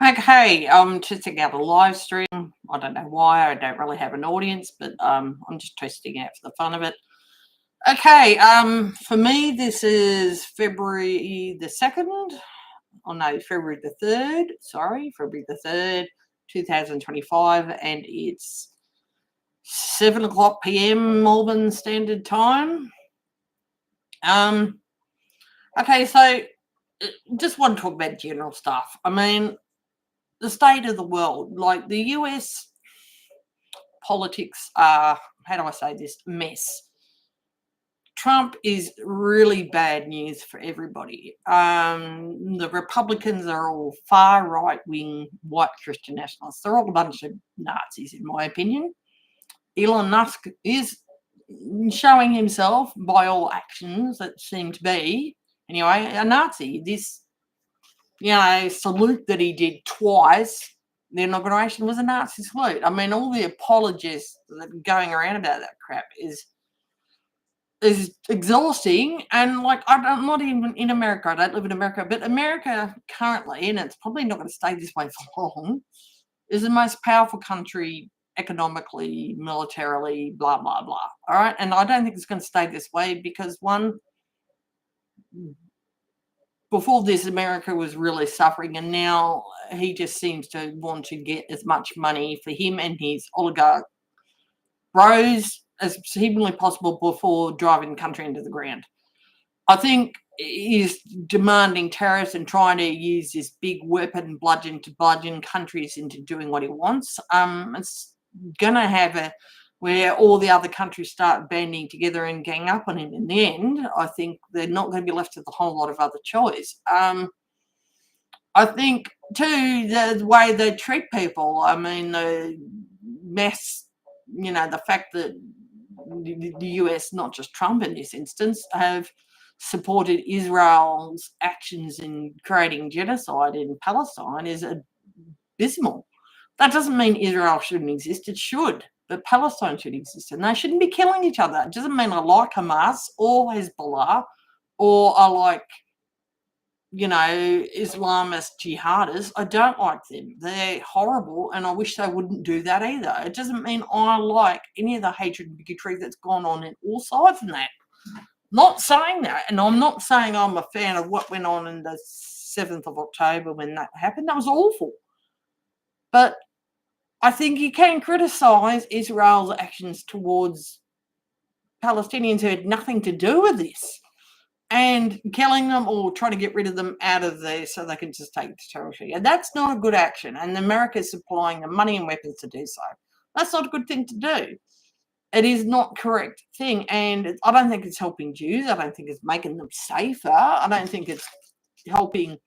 Okay, I'm testing out a live stream. I don't know why. I don't really have an audience, but I'm just testing out for the fun of it. Okay, for me, this is February the 2nd. Oh no, February the 3rd. Sorry, February the 3rd, 2025, and it's 7 o'clock p.m. Melbourne Standard Time. Um, okay, so just want to talk about general stuff. I mean, the state of the world, like the US politics are, how do I say this, mess. Trump is really bad news for everybody. The Republicans are all far right-wing white Christian nationalists. They're all a bunch of Nazis, in my opinion. Elon Musk is showing himself by all actions that seem to be, anyway, a Nazi. This, salute that he did twice, the inauguration, was a Nazi salute. I mean, all the apologists that are going around about that crap is exhausting. And like, I'm not even in America. I don't live in America, but America currently, and it's probably not going to stay this way for long, is the most powerful country economically, militarily, blah, blah, blah. All right. And I don't think it's going to stay this way because, one, before this, America was really suffering, and now he just seems to want to get as much money for him and his oligarch bros as humanly possible before driving the country into the ground. I think he's demanding tariffs and trying to use this big weapon bludgeon to bludgeon countries into doing what he wants. It's going to have where all the other countries start banding together and gang up on him. In the end, I think they're not going to be left with a whole lot of other choice. I think, too, the way they treat people, I mean, the mess, the fact that the US, not just Trump in this instance, have supported Israel's actions in creating genocide in Palestine is abysmal. That doesn't mean Israel shouldn't exist. It should, but Palestine should exist, and they shouldn't be killing each other. It doesn't mean I like Hamas or Hezbollah or I like, Islamist jihadists. I don't like them. They're horrible, and I wish they wouldn't do that either. It doesn't mean I like any of the hatred and bigotry that's gone on in all sides of that. Not saying that, and I'm not saying I'm a fan of what went on in the 7th of October when that happened. That was awful. But I think you can criticise Israel's actions towards Palestinians who had nothing to do with this, and killing them or trying to get rid of them out of there so they can just take the territory. And that's not a good action. And America is supplying the money and weapons to do so. That's not a good thing to do. It is not correct thing. And I don't think it's helping Jews. I don't think it's making them safer. I don't think it's helping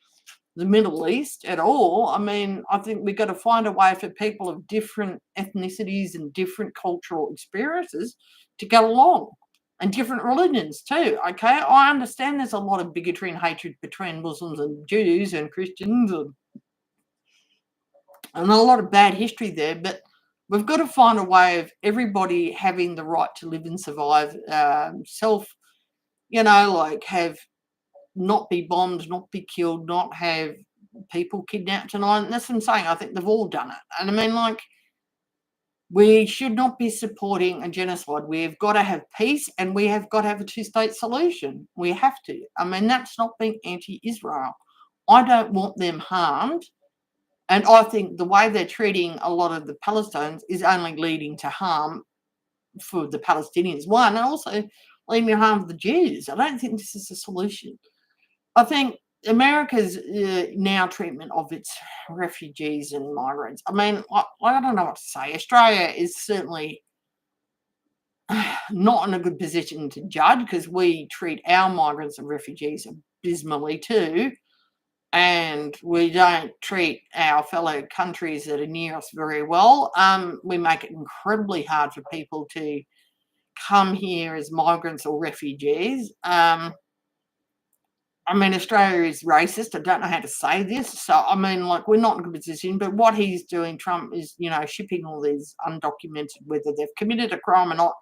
the Middle East at all. I mean, I think we've got to find a way for people of different ethnicities and different cultural experiences to get along. And different religions too, okay? I understand there's a lot of bigotry and hatred between Muslims and Jews and Christians and a lot of bad history there, but we've got to find a way of everybody having the right to live and survive, have not be bombed, not be killed, not have people kidnapped tonight. And that's what I'm saying. I think they've all done it. And I mean, we should not be supporting a genocide. We've got to have peace, and we have got to have a two-state solution. We have to. I mean, that's not being anti-Israel. I don't want them harmed, and I think the way they're treating a lot of the Palestinians is only leading to harm for the Palestinians, one, and also leading to harm for the Jews. I don't think this is a solution. I think America's now treatment of its refugees and migrants, I mean, I don't know what to say. Australia is certainly not in a good position to judge because we treat our migrants and refugees abysmally too, and we don't treat our fellow countries that are near us very well. We make it incredibly hard for people to come here as migrants or refugees. I mean, Australia is racist. I don't know how to say this. So, I mean, we're not in a good position. But what he's doing, Trump, is, shipping all these undocumented, whether they've committed a crime or not.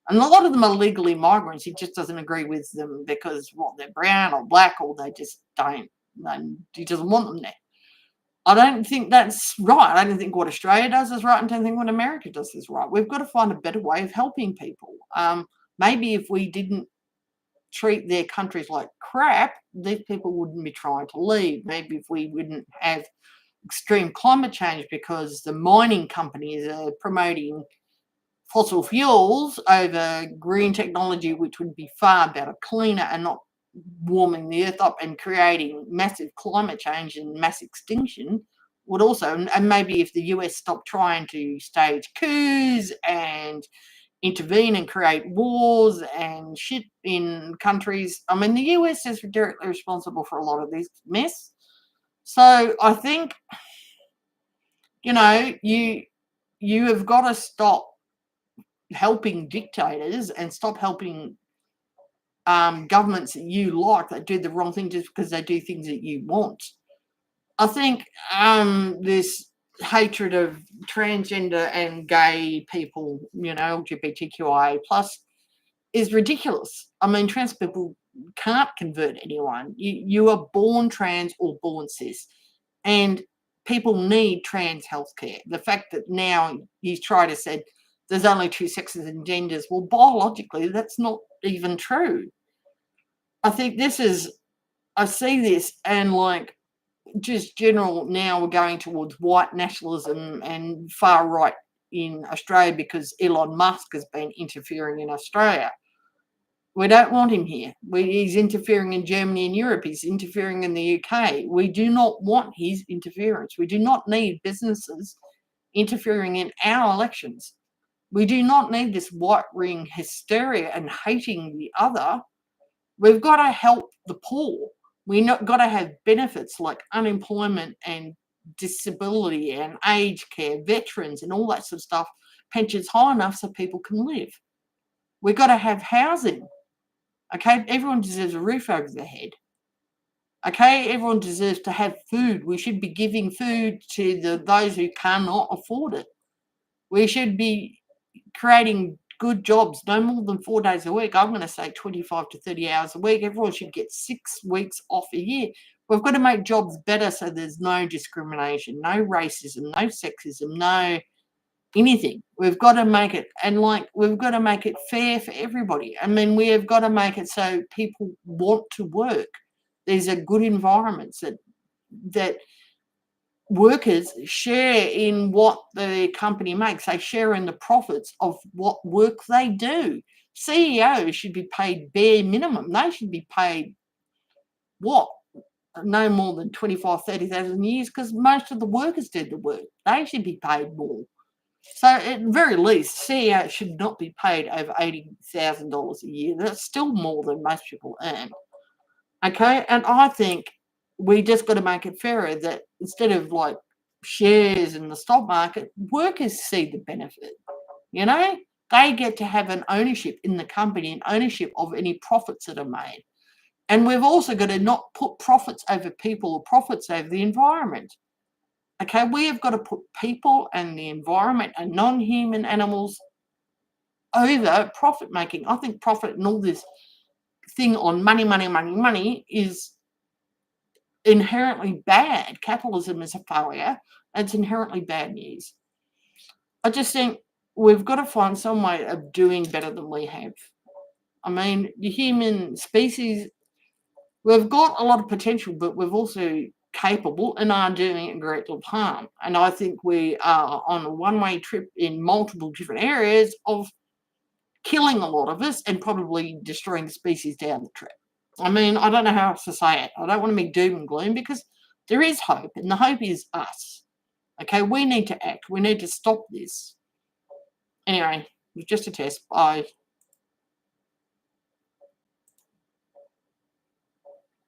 And a lot of them are legally migrants. He just doesn't agree with them because, they're brown or black, or they just don't. He doesn't want them there. I don't think that's right. I don't think what Australia does is right. I don't think what America does is right. We've got to find a better way of helping people. Maybe if we didn't treat their countries like crap, these people wouldn't be trying to leave. Maybe if we wouldn't have extreme climate change because the mining companies are promoting fossil fuels over green technology, which would be far better, cleaner, and not warming the earth up and creating massive climate change and mass extinction, would also, and maybe if the US stopped trying to stage coups and intervene and create wars and shit in countries. I mean, the US is directly responsible for a lot of this mess. So I think, you know, you have got to stop helping dictators and stop helping governments that you like that do the wrong thing just because they do things that you want. I think this hatred of transgender and gay people, you know, LGBTQIA plus, is ridiculous. I mean, trans people can't convert anyone. You are born trans or born cis, and people need trans healthcare. The fact that now you try to say there's only two sexes and genders, well, biologically, that's not even true. I think I see this and like just general now we're going towards white nationalism and far right in Australia because Elon Musk has been interfering in Australia. We don't want him here. He's interfering in Germany and Europe. He's interfering in the UK. We do not want his interference. We do not need businesses interfering in our elections. We do not need this white ring hysteria and hating the other. We've got to help the poor. We've not got to have benefits like unemployment and disability and aged care, veterans and all that sort of stuff, pensions high enough so people can live. We've got to have housing. Okay, everyone deserves a roof over their head. Okay, everyone deserves to have food. We should be giving food to those who cannot afford it. We should be creating good jobs, no more than 4 days a week. I'm going to say 25 to 30 hours a week. Everyone should get 6 weeks off a year. We've got to make jobs better so there's no discrimination, no racism, no sexism, no anything. We've got to make it, and like we've got to make it fair for everybody. I mean, we have got to make it so people want to work. These are good environments that workers share in what the company makes. They share in the profits of what work they do. CEOs should be paid bare minimum. They should be paid what? No more than 25, 30,000 years because most of the workers did the work. They should be paid more. So at the very least, CEO should not be paid over $80,000 a year. That's still more than most people earn. Okay, and I think we just got to make it fairer that instead of like shares in the stock market, workers see the benefit. You know, they get to have an ownership in the company and ownership of any profits that are made. And we've also got to not put profits over people or profits over the environment. Okay, we have got to put people and the environment and non-human animals over profit making. I think profit and all this thing on money is inherently bad. Capitalism is a failure. It's inherently bad news. I just think we've got to find some way of doing better than we have. I mean, the human species, we've got a lot of potential, but we've also capable and are doing a great deal of harm. And I think we are on a one-way trip in multiple different areas of killing a lot of us and probably destroying the species down the track. I mean, I don't know how else to say it. I don't want to be doom and gloom because there is hope, and the hope is us. Okay, we need to act. We need to stop this. Anyway, it was just a test. Bye.